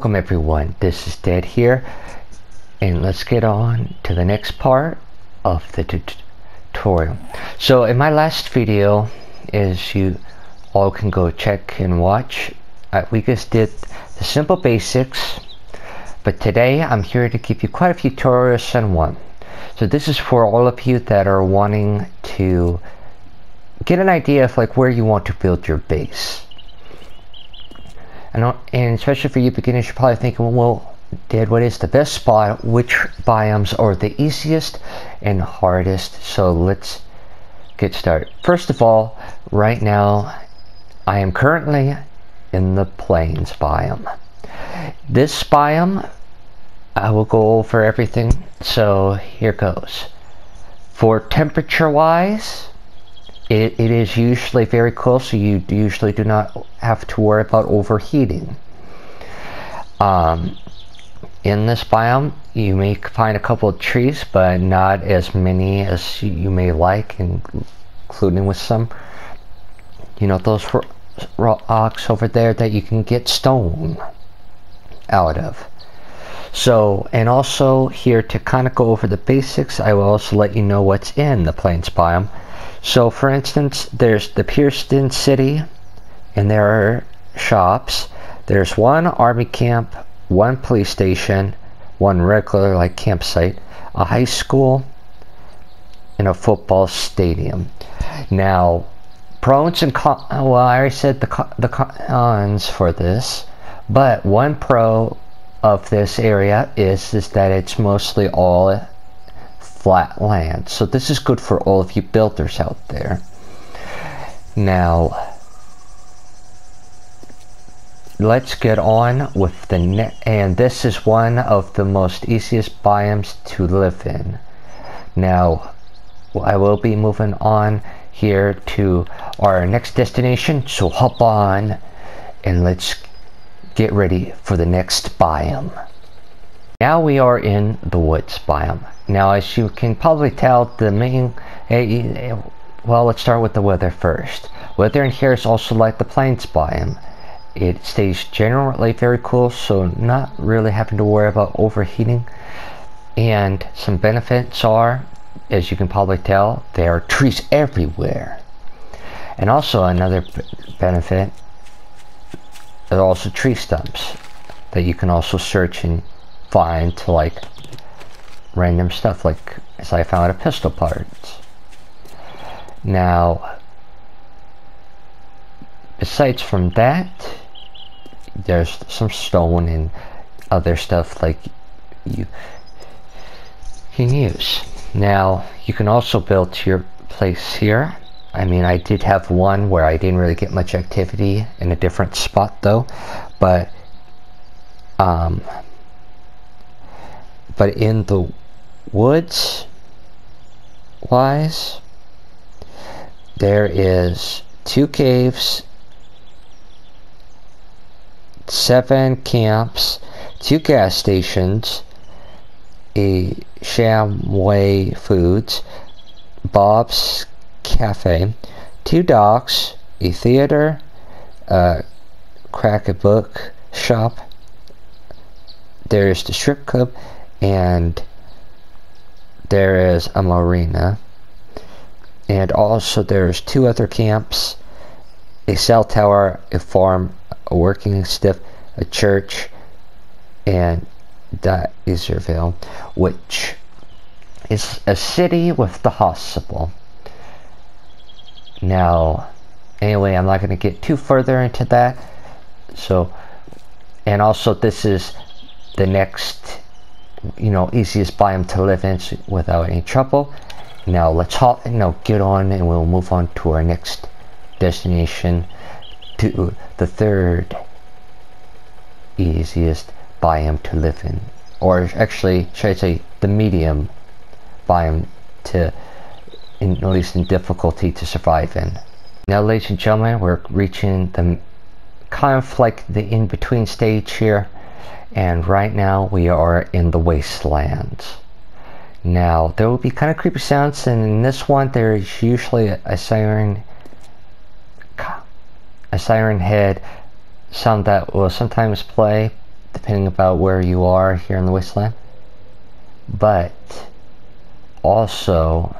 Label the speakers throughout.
Speaker 1: Welcome everyone, this is Dead here, and let's get on to the next part of the tutorial. So in my last video, as you all can go check and watch, we just did the simple basics, but today I'm here to give you quite a few tutorials on one. So this is for all of you that are wanting to get an idea of like where you want to build your base. And especially for you beginners, you're probably thinking, well, Dad, what is the best spot? Which biomes are the easiest and hardest? So let's get started. First of all, right now, I am currently in the plains biome. This biome, I will go over everything. So here goes. For temperature-wise, it is usually very cool, so you usually do not have to worry about overheating. In this biome, you may find a couple of trees, but not as many as you may like, including with some, those rocks over there that you can get stone out of. So, and also here to kind of go over the basics, I will also let you know what's in the plains biome. So for instance, there's the Pearston City, and there are shops. There's one army camp, one police station, one regular like campsite, a high school, and a football stadium. Now, pros and cons, well, I already said the cons for this, but one pro of this area is that it's mostly all flat land, so this is good for all of you builders out there. Now let's get on with the and this is one of the most easiest biomes to live in. Now I will be moving on here to our next destination, so hop on and let's get ready for the next biome. Now we are in the woods biome. Now, as you can probably tell, the main, well, let's start with the weather first. Weather in here is also like the plains biome. It stays generally very cool, so not really having to worry about overheating. And some benefits are, as you can probably tell, there are trees everywhere. And also another benefit, there are also tree stumps that you can also search and find to like random stuff, like as I found a pistol parts. Now, besides from that, there's some stone and other stuff like you can use. Now, you can also build your place here. I mean, I did have one where I didn't really get much activity in a different spot though, but in the woods wise, there is 2 caves, 7 camps, 2 gas stations, a Shamway Foods, Bob's Cafe, 2 docks, a theater, a crack a book shop, there's the strip club, and there is a marina, and also there's 2 other camps, a cell tower, a farm, a working stiff, a church, and that is Iserville, which is a city with the hospital. Now, anyway, I'm not going to get too further into that. So, and also this is the next, easiest biome to live in without any trouble. Now let's get on and we'll move on to our next destination, to the 3rd easiest biome to live in, or actually should I say the medium biome to, at least in difficulty, to survive in. Now, ladies and gentlemen, we're reaching the kind of like the in-between stage here, and right now we are in the wastelands. Now there will be kind of creepy sounds, and in this one there is usually a siren head sound that will sometimes play, depending about where you are here in the wasteland. But also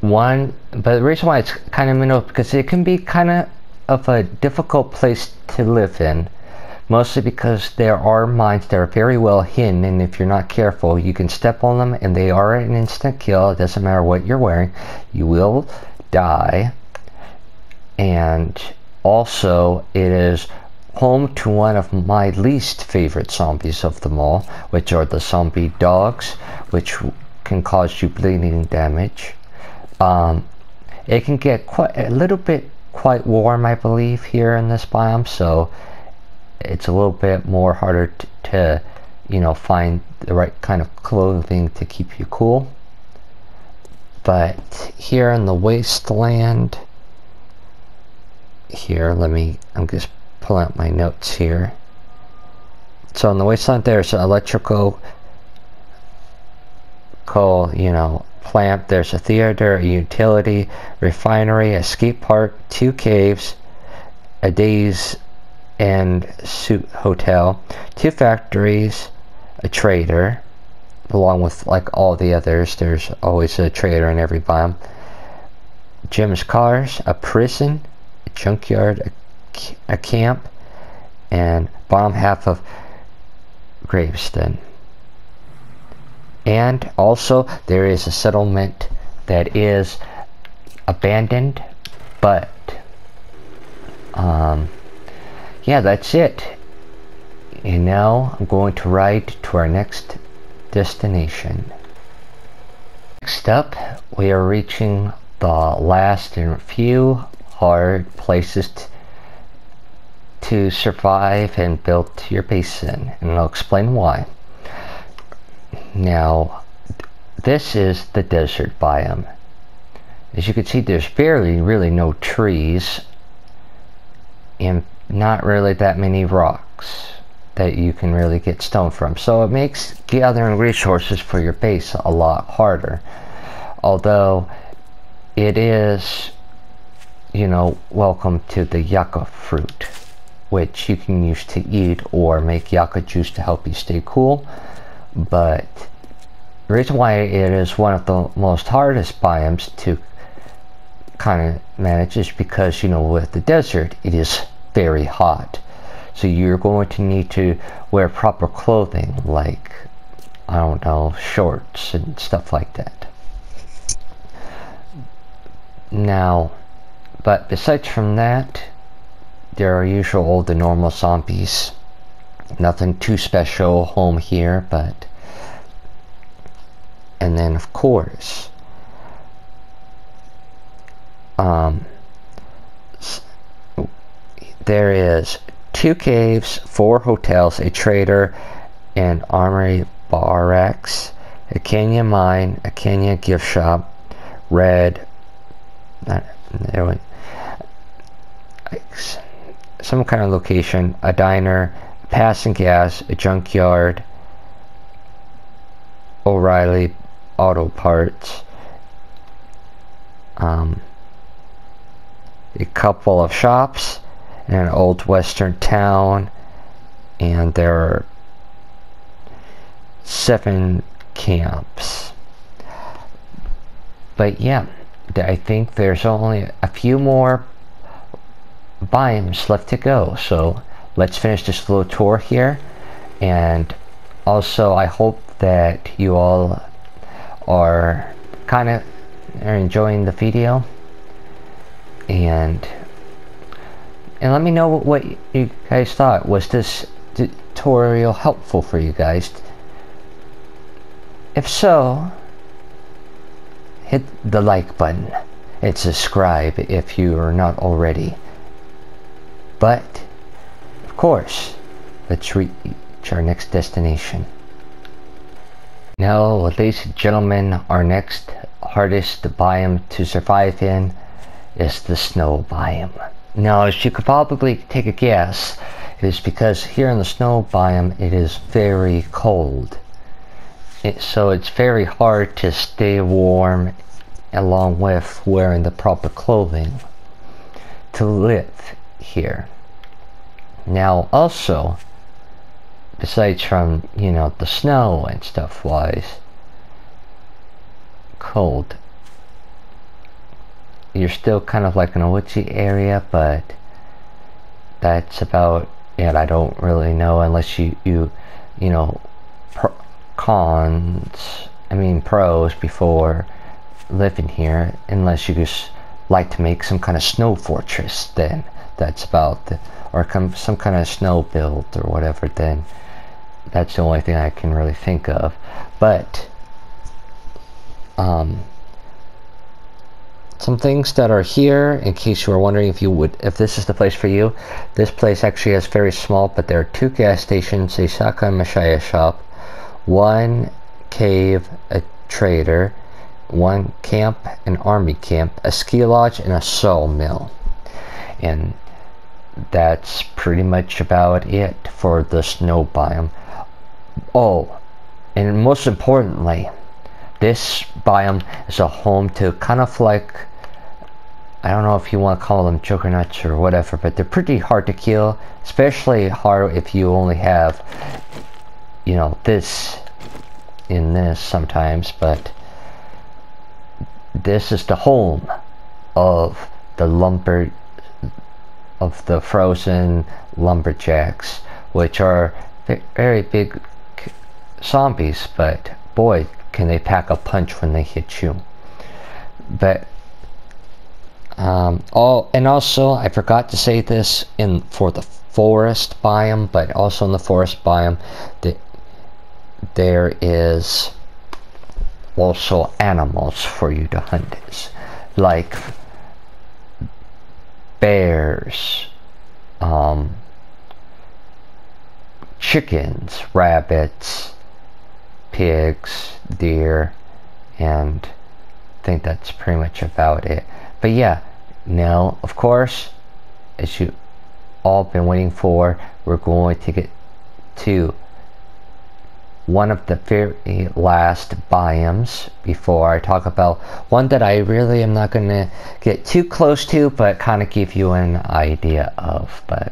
Speaker 1: but the reason why it's kind of middle, because it can be kind of a difficult place to live in, mostly because there are mines that are very well hidden, and if you're not careful you can step on them and they are an instant kill. It doesn't matter what you're wearing, you will die. And also it is home to one of my least favorite zombies of them all, which are the zombie dogs, which can cause you bleeding damage. It can get quite warm, I believe, here in this biome, so it's a little bit more harder to find the right kind of clothing to keep you cool. But here in the wasteland, here, I'm just pulling out my notes here. So in the wasteland there's an electrical plant, there's a theater, a utility, refinery, a skate park, 2 caves, a days and suit hotel, 2 factories, a trader, along with like all the others. There's always a trader in every biome. Gym's cars, a prison, a junkyard, a camp, and bottom half of Graveston. And also there is a settlement that is abandoned, but yeah, that's it. And now I'm going to ride to our next destination. Next up, we are reaching the last and few hard places to survive and build your base in, and I'll explain why. Now, this is the desert biome. As you can see, there's really no trees and not really that many rocks that you can really get stone from, so it makes gathering resources for your base a lot harder. Although it is, welcome to the yucca fruit, which you can use to eat or make yucca juice to help you stay cool. But the reason why it is one of the most hardest biomes to kind of manage is because, with the desert, it is very hot. So you're going to need to wear proper clothing, like, I don't know, shorts and stuff like that. Now, but besides from that, there are all the normal zombies. Nothing too special home here, but... And then, of course, there is 2 caves, 4 hotels, a trader, an armory barracks, a canyon mine, a canyon gift shop, some kind of location, a diner, passing gas, a junkyard, O'Reilly Auto Parts, a couple of shops, and an old western town, and there are 7 camps. But yeah, I think there's only a few more biomes left to go, so let's finish this little tour here. And also, I hope that you all are enjoying the video, and let me know what you guys thought. Was this tutorial helpful for you guys? If so, hit the like button and subscribe if you are not already. But of course, let's reach our next destination. Now, ladies and gentlemen, our next hardest biome to survive in is the snow biome. Now, as you could probably take a guess, it is because here in the snow biome it is very cold. So it's very hard to stay warm along with wearing the proper clothing to live here. Now also, aside from, you know, the snow and stuff wise, cold. You're still kind of like in a woodsy area, but that's about it. I don't really know unless you know, pros before living here, unless you just like to make some kind of snow fortress, then that's about the, or some kind of snow build or whatever, then that's the only thing I can really think of. But some things that are here, in case you were wondering if this is the place for you. This place actually is very small, but there are 2 gas stations, a Saka and Mashaya shop, 1 cave, a trader, 1 camp, an army camp, a ski lodge, and a sawmill. And that's pretty much about it for the snow biome. Oh, and most importantly, this biome is a home to kind of like, I don't know if you want to call them juggernauts or whatever, but they're pretty hard to kill, especially hard if you only have, you know, this in this sometimes. But this is the home of the frozen lumberjacks, which are very big zombies, but boy, can they pack a punch when they hit you. But and also I forgot to say this for the forest biome, but also in the forest biome there is also animals for you to hunt, like bears, chickens, rabbits, pigs, deer, and I think that's pretty much about it. But yeah, now of course, as you all been waiting for, we're going to get to one of the very last biomes before I talk about one that I really am not going to get too close to, but kind of give you an idea of. But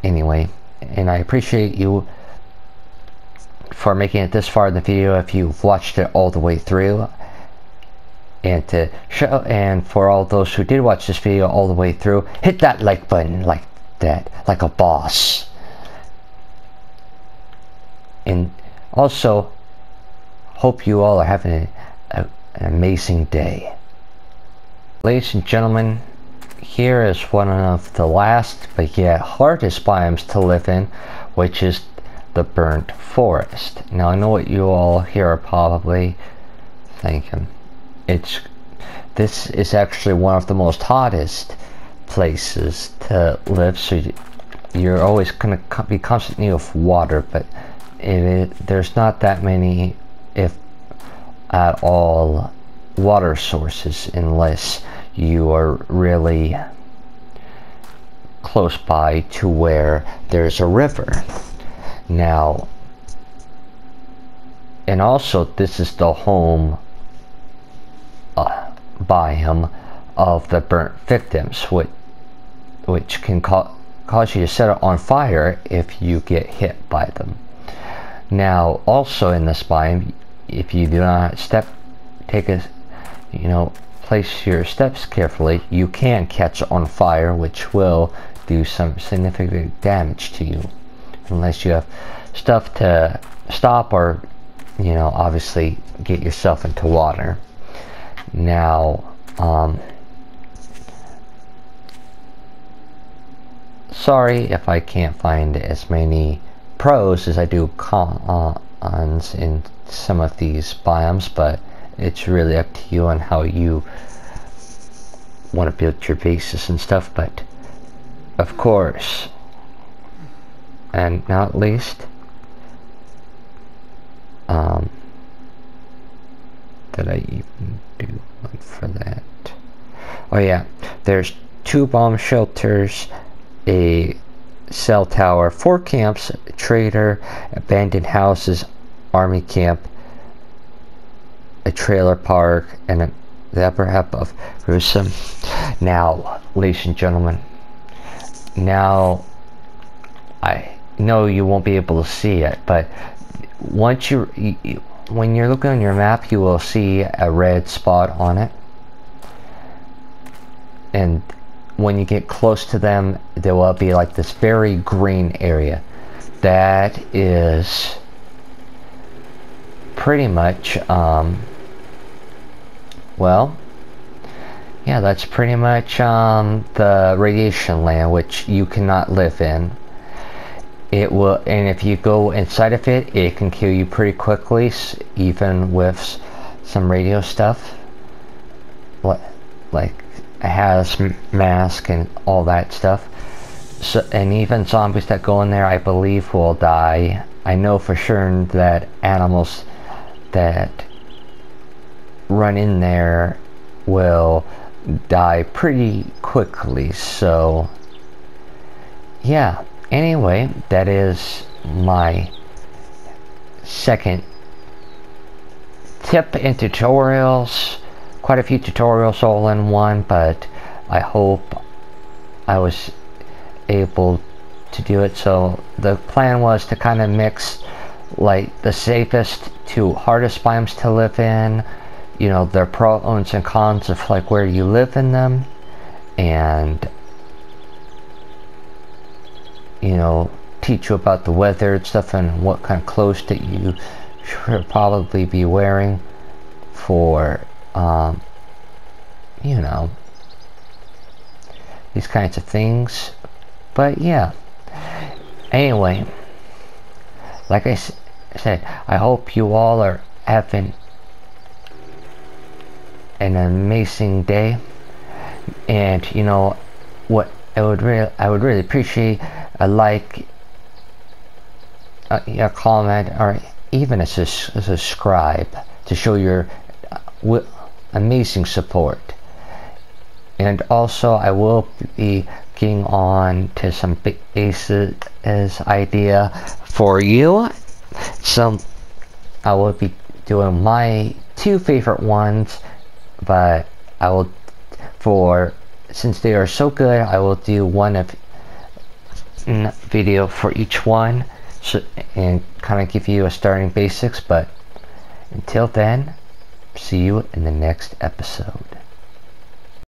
Speaker 1: anyway, and I appreciate you for making it this far in the video if you've watched it all the way through. And to show, and for all those who did watch this video all the way through, hit that like button like that, like a boss. And also, hope you all are having an amazing day. Ladies and gentlemen, here is one of the last, but yet hardest biomes to live in, which is the burnt forest. Now I know what you all here are probably thinking. This is actually one of the most hottest places to live, so you're always going to be constantly with water, but there's not that many, if at all, water sources unless you are really close by to where there's a river. Now, and also this is the home biome of the burnt victims, which can cause you to set it on fire if you get hit by them. Now, also in this biome, if you do not place your steps carefully, you can catch on fire, which will do some significant damage to you, unless you have stuff to stop or, you know, obviously get yourself into water. Now, sorry if I can't find as many pros as I do cons in some of these biomes, but it's really up to you on how you want to build your bases and stuff. But of course, and not least, did I even do one for that? Oh yeah, there's 2 bomb shelters, a cell tower, 4 camps, a trader, abandoned houses, army camp, a trailer park, and the upper half of Jerusalem. Now, ladies and gentlemen, now no, you won't be able to see it, but once when you're looking on your map, you will see a red spot on it, and when you get close to them, there will be like this very green area. That is pretty much well, yeah, that's pretty much the radiation land, which you cannot live in. It will, and if you go inside of it, it can kill you pretty quickly, even with some radio stuff, like a hazmat mask and all that stuff. So, and even zombies that go in there, I believe, will die. I know for sure that animals that run in there will die pretty quickly. So yeah, anyway, that is my second tip and tutorials. Quite a few tutorials all in one, but I hope I was able to do it. So the plan was to kind of mix like the safest to hardest biomes to live in, you know, their pros and cons of like where you live in them, and you know, teach you about the weather and stuff and what kind of clothes that you should probably be wearing for you know, these kinds of things. But yeah, anyway, like I said, I hope you all are having an amazing day. And you know what, I would really appreciate a like, a comment, or even a subscribe to show your amazing support. And also, I will be getting on to some big bases idea for you. So I will be doing my 2 favorite ones, but I will, since they are so good, I will do one video for each one, so, and kind of give you a starting basics. But until then, see you in the next episode.